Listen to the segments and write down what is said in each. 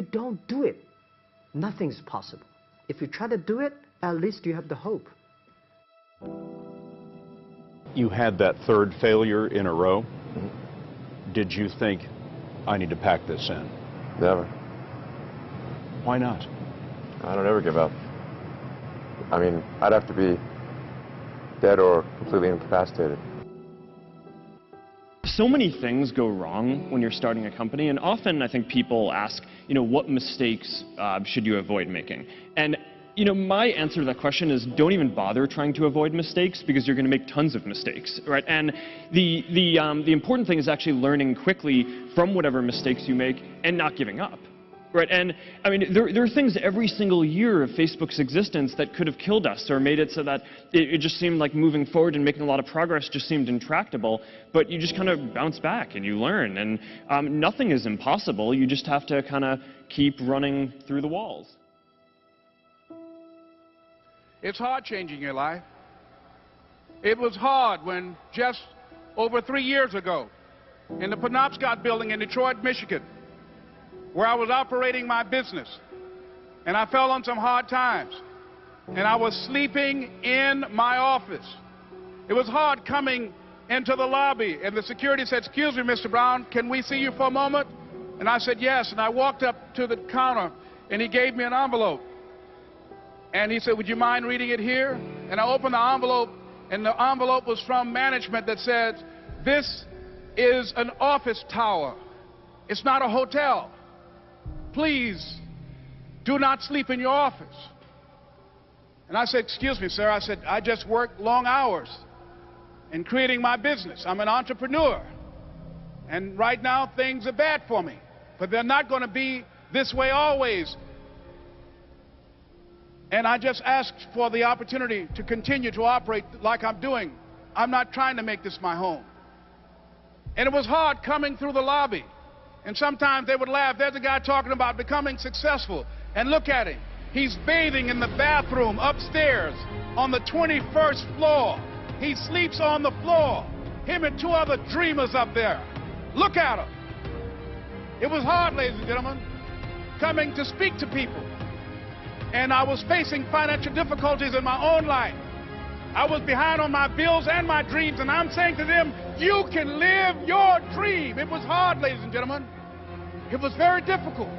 you don't do it, nothing's possible. If you try to do it, at least you have the hope. You had that third failure in a row. Did you think, I need to pack this in? Never. Why not? I don't ever give up. I mean, I'd have to be dead or completely incapacitated. So many things go wrong when you're starting a company, and often I think people ask, what mistakes should you avoid making? And my answer to that question is don't even bother trying to avoid mistakes, because you're going to make tons of mistakes, right? And the important thing is actually learning quickly from whatever mistakes you make and not giving up. Right, and I mean, there are things every single year of Facebook's existence that could have killed us or made it so that it just seemed like moving forward and making a lot of progress just seemed intractable, but you just kind of bounce back and you learn, and nothing is impossible. You just have to kind of keep running through the walls. It's hard changing your life. It was hard when just over 3 years ago, in the Penobscot building in Detroit, Michigan, where I was operating my business, and I fell on some hard times, and I was sleeping in my office. It was hard coming into the lobby, and the security said, "Excuse me, Mr. Brown, can we see you for a moment?" And I said, "Yes," and I walked up to the counter, and he gave me an envelope. And he said, "Would you mind reading it here?" And I opened the envelope, and the envelope was from management that said, "This is an office tower. It's not a hotel. Please do not sleep in your office." And I said, "Excuse me, sir." I said, "I just work long hours in creating my business. I'm an entrepreneur. And right now things are bad for me. But they're not going to be this way always. And I just asked for the opportunity to continue to operate like I'm doing. I'm not trying to make this my home." And it was hard coming through the lobby. And sometimes they would laugh. There's a guy talking about becoming successful. And look at him. He's bathing in the bathroom upstairs on the 21st floor. He sleeps on the floor. Him and 2 other dreamers up there. Look at him. It was hard, ladies and gentlemen, coming to speak to people. And I was facing financial difficulties in my own life. I was behind on my bills and my dreams, and I'm saying to them, you can live your dream. It was hard, ladies and gentlemen. It was very difficult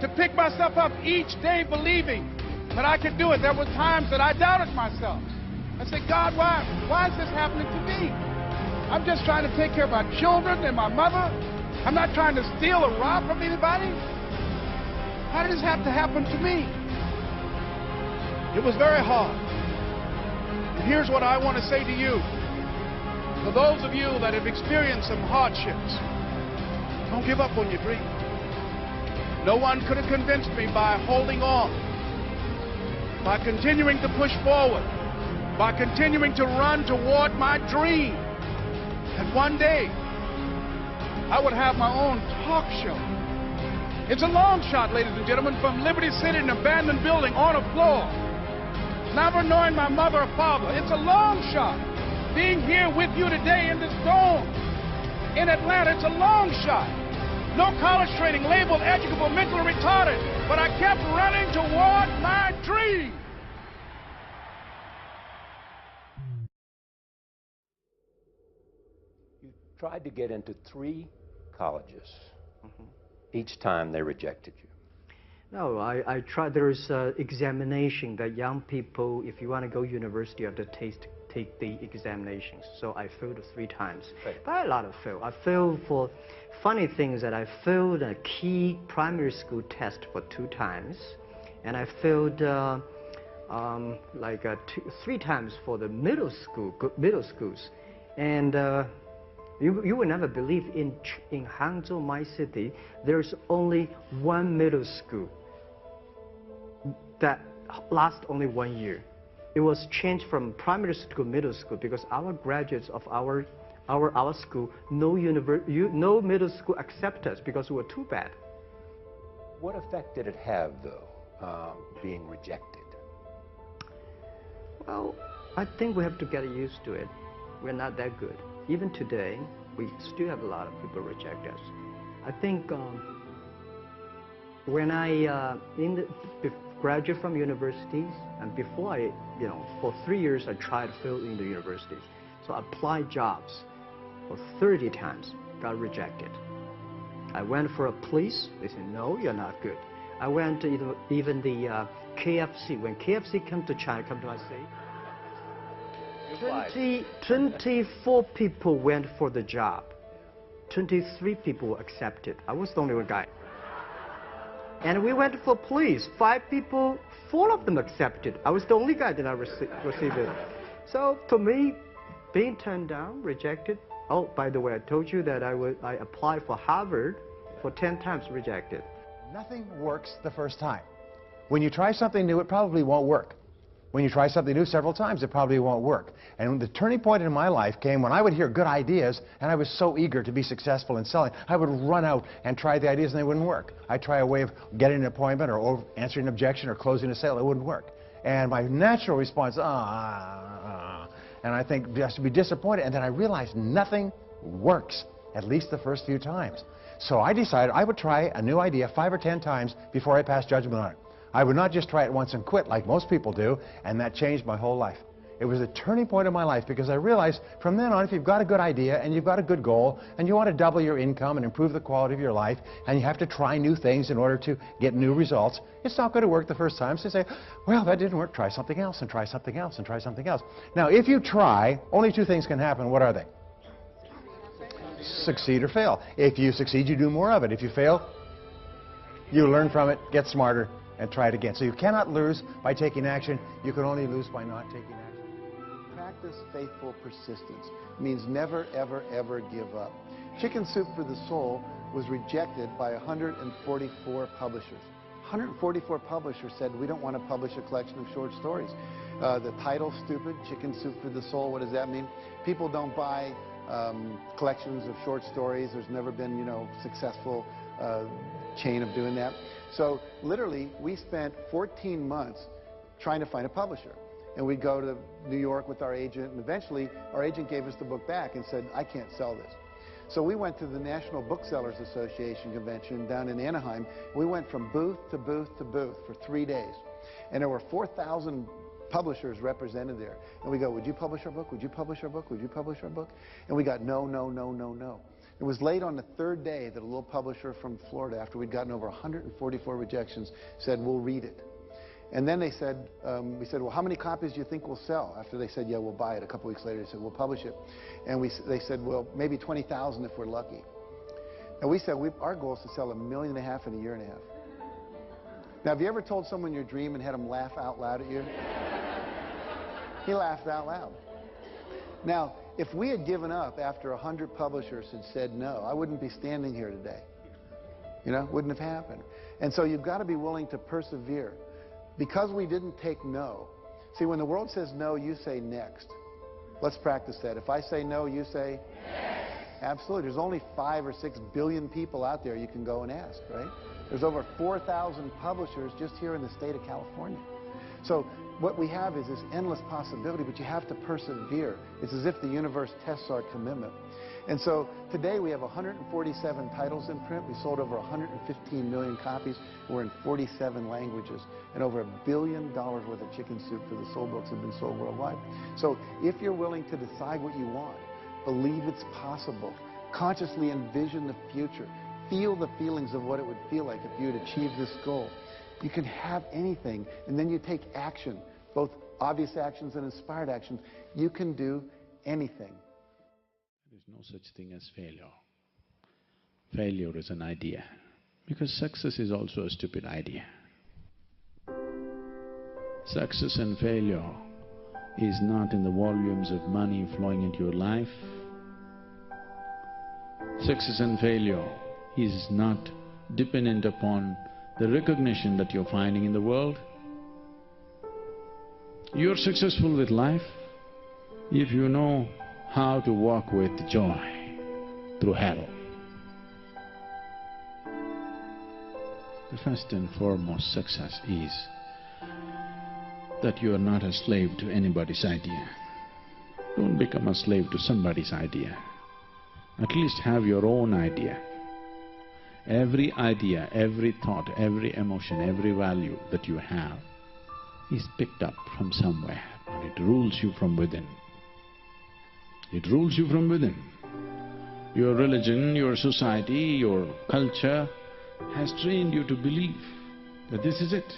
to pick myself up each day believing that I could do it. There were times that I doubted myself. I said, "God, why is this happening to me? I'm just trying to take care of my children and my mother. I'm not trying to steal or rob from anybody. How did this have to happen to me?" It was very hard. And here's what I want to say to you. For those of you that have experienced some hardships, don't give up on your dream. No one could have convinced me by holding on, by continuing to push forward, by continuing to run toward my dream, that one day I would have my own talk show. It's a long shot, ladies and gentlemen, from Liberty City, an abandoned building on a floor, never knowing my mother or father. It's a long shot. Being here with you today in this dome in Atlanta, it's a long shot. No college training, labeled educable, mentally retarded, but I kept running toward my dream. You tried to get into 3 colleges. Each time they rejected you. No, I tried. There's an examination that young people, if you want to go university, you have to take the examinations. So I failed 3 times. Right. But a lot of fail. I failed for funny things that I failed a key primary school test for 2 times, and I failed 3 times for the middle schools, and you will never believe in Hangzhou, my city, there's only 1 middle school that lasts only 1 year. It was changed from primary school to middle school because our graduates of our school, no middle school accept us because we were too bad. What effect did it have, though, being rejected? Well, I think we have to get used to it. We're not that good. Even today, we still have a lot of people reject us. I think When I graduate from universities, and before for 3 years I tried to fill in the universities. So I applied jobs for 30 times, got rejected. I went for a police, they said, no, you're not good. I went to even the KFC. When KFC come to China, come to my state, 24 people went for the job. 23 people were accepted. I was the only one guy. And we went for police. 5 people, 4 of them accepted. I was the only guy that I received it. So to me, being turned down, rejected. Oh, by the way, I told you that I applied for Harvard for 10 times, rejected. Nothing works the first time. When you try something new, it probably won't work. When you try something new several times, it probably won't work. And the turning point in my life came when I would hear good ideas, and I was so eager to be successful in selling. I would run out and try the ideas, and they wouldn't work. I'd try a way of getting an appointment or answering an objection or closing a sale. It wouldn't work. And my natural response, and I think just to be disappointed. And then I realized nothing works, at least the first few times. So I decided I would try a new idea 5 or 10 times before I passed judgment on it. I would not just try it once and quit like most people do, and that changed my whole life. It was a turning point in my life because I realized from then on, if you've got a good idea and you've got a good goal and you want to double your income and improve the quality of your life and you have to try new things in order to get new results, it's not going to work the first time. So you say, well, that didn't work, try something else and try something else and try something else. Now, if you try, only 2 things can happen. What are they? Succeed or fail. If you succeed, you do more of it. If you fail, you learn from it, get smarter, and try it again. So you cannot lose by taking action. You can only lose by not taking action. Practice faithful persistence. Means never, ever, ever give up. Chicken Soup for the Soul was rejected by 144 publishers. 144 publishers said, we don't want to publish a collection of short stories. The title's stupid, Chicken Soup for the Soul. What does that mean? People don't buy collections of short stories. There's never been, successful chain of doing that. So literally, we spent 14 months trying to find a publisher. And we'd go to New York with our agent, and eventually our agent gave us the book back and said, I can't sell this. So we went to the National Booksellers Association convention down in Anaheim. We went from booth to booth to booth for 3 days. And there were 4,000 publishers represented there. And we go, would you publish our book? Would you publish our book? Would you publish our book? And we got no, no, no, no, no. It was late on the 3rd day that a little publisher from Florida, after we'd gotten over 144 rejections, said, we'll read it. And then they said, we said, well, how many copies do you think we'll sell? After they said, yeah, we'll buy it. A couple weeks later, they said, we'll publish it. And they said, well, maybe 20,000 if we're lucky. And we said, our goal is to sell 1.5 million in a year and a half. Now, have you ever told someone your dream and had them laugh out loud at you? He laughed out loud. Now, if we had given up after 100 publishers had said no, I wouldn't be standing here today. Wouldn't have happened. And so you've got to be willing to persevere. Because we didn't take no. See, when the world says no, you say next. Let's practice that. If I say no, you say yes. Absolutely. There's only 5 or 6 billion people out there you can go and ask, right? There's over 4,000 publishers just here in the state of California. So what we have is this endless possibility, but you have to persevere. It's as if the universe tests our commitment. And so today we have 147 titles in print. We sold over 115 million copies. We're in 47 languages. And over $1 billion worth of Chicken Soup for the Soul books have been sold worldwide. So if you're willing to decide what you want, believe it's possible, consciously envision the future, feel the feelings of what it would feel like if you had achieved this goal, you can have anything. And then you take action, both obvious actions and inspired actions. You can do anything. There is no such thing as failure. Failure is an idea, because success is also a stupid idea. Success and failure is not in the volumes of money flowing into your life. Success and failure is not dependent upon the recognition that you're finding in the world. You're successful with life if you know how to walk with joy through hell. The first and foremost success is that you are not a slave to anybody's idea. Don't become a slave to somebody's idea. At least have your own idea. Every idea, every thought, every emotion, every value that you have is picked up from somewhere, and it rules you from within. It rules you from within. Your religion, your society, your culture has trained you to believe that this is it.